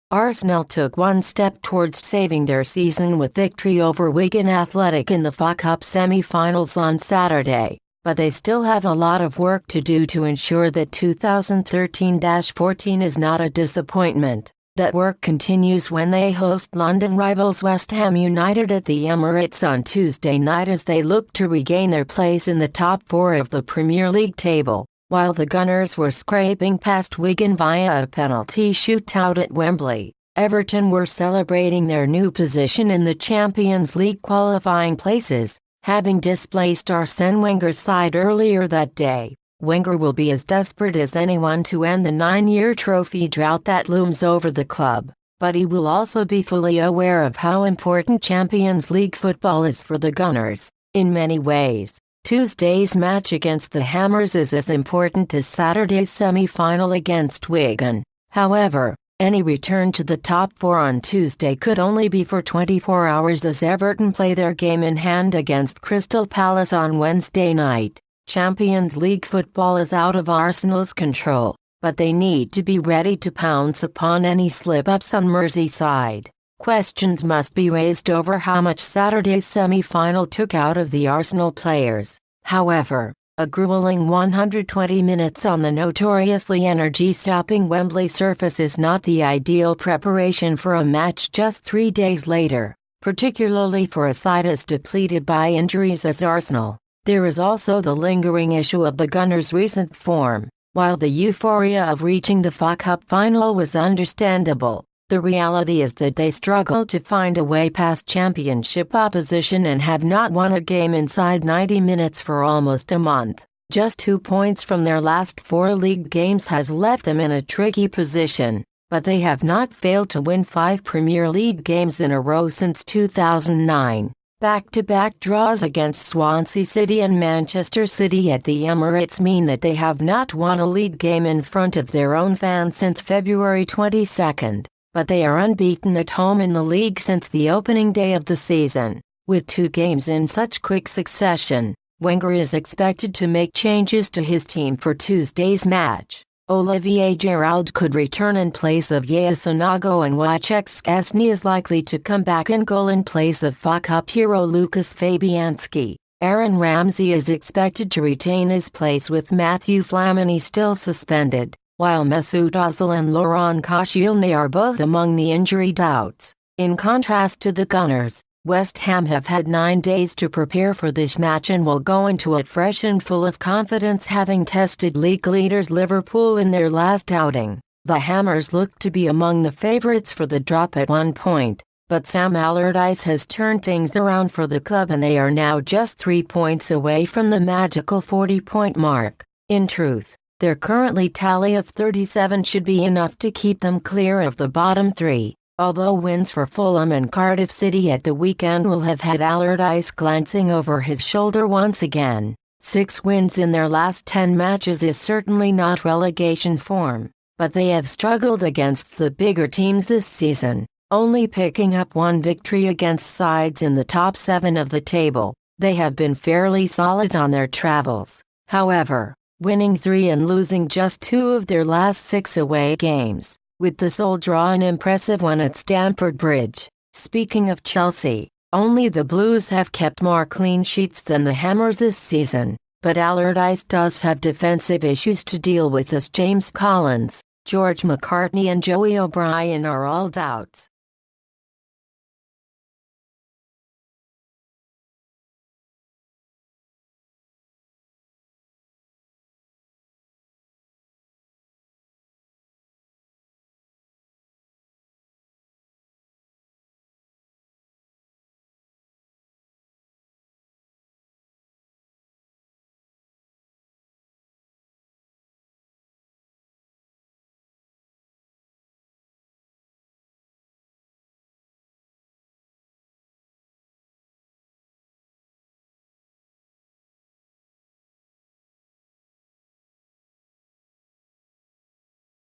Arsenal took one step towards saving their season with victory over Wigan Athletic in the FA Cup semi-finals on Saturday, but they still have a lot of work to do to ensure that 2013-14 is not a disappointment. That work continues when they host London rivals West Ham United at the Emirates on Tuesday night as they look to regain their place in the top four of the Premier League table. While the Gunners were scraping past Wigan via a penalty shootout at Wembley, Everton were celebrating their new position in the Champions League qualifying places, having displaced Arsene Wenger's side earlier that day. Wenger will be as desperate as anyone to end the 9-year trophy drought that looms over the club, but he will also be fully aware of how important Champions League football is for the Gunners. In many ways, Tuesday's match against the Hammers is as important as Saturday's semi-final against Wigan. However, any return to the top four on Tuesday could only be for 24 hours as Everton play their game in hand against Crystal Palace on Wednesday night. Champions League football is out of Arsenal's control, but they need to be ready to pounce upon any slip-ups on Merseyside. Questions must be raised over how much Saturday's semi-final took out of the Arsenal players. However, a grueling 120 minutes on the notoriously energy-sapping Wembley surface is not the ideal preparation for a match just 3 days later, particularly for a side as depleted by injuries as Arsenal. There is also the lingering issue of the Gunners' recent form. While the euphoria of reaching the FA Cup final was understandable, the reality is that they struggle to find a way past championship opposition and have not won a game inside 90 minutes for almost a month. Just 2 points from their last 4 league games has left them in a tricky position, but they have not failed to win 5 Premier League games in a row since 2009. Back-to-back draws against Swansea City and Manchester City at the Emirates mean that they have not won a league game in front of their own fans since February 22. But they are unbeaten at home in the league since the opening day of the season. With 2 games in such quick succession, Wenger is expected to make changes to his team for Tuesday's match. Olivier Giroud could return in place of Yaya Sonago and Wojciech Szczesny is likely to come back in goal in place of FA Cup hero Lucas Fabianski. Aaron Ramsey is expected to retain his place with Matthew Flamini still suspended, while Mesut Ozil and Laurent Koscielny are both among the injury doubts. In contrast to the Gunners, West Ham have had 9 days to prepare for this match and will go into it fresh and full of confidence, having tested league leaders Liverpool in their last outing. The Hammers look to be among the favourites for the drop at one point, but Sam Allardyce has turned things around for the club and they are now just 3 points away from the magical 40-point mark. In truth, their currently tally of 37 should be enough to keep them clear of the bottom 3, although wins for Fulham and Cardiff City at the weekend will have had Allardyce glancing over his shoulder once again. 6 wins in their last 10 matches is certainly not relegation form, but they have struggled against the bigger teams this season, only picking up 1 victory against sides in the top 7 of the table. They have been fairly solid on their travels, however, winning 3 and losing just 2 of their last 6 away games, with the sole draw an impressive one at Stamford Bridge. Speaking of Chelsea, only the Blues have kept more clean sheets than the Hammers this season, but Allardyce does have defensive issues to deal with as James Collins, George McCartney and Joey O'Brien are all doubts.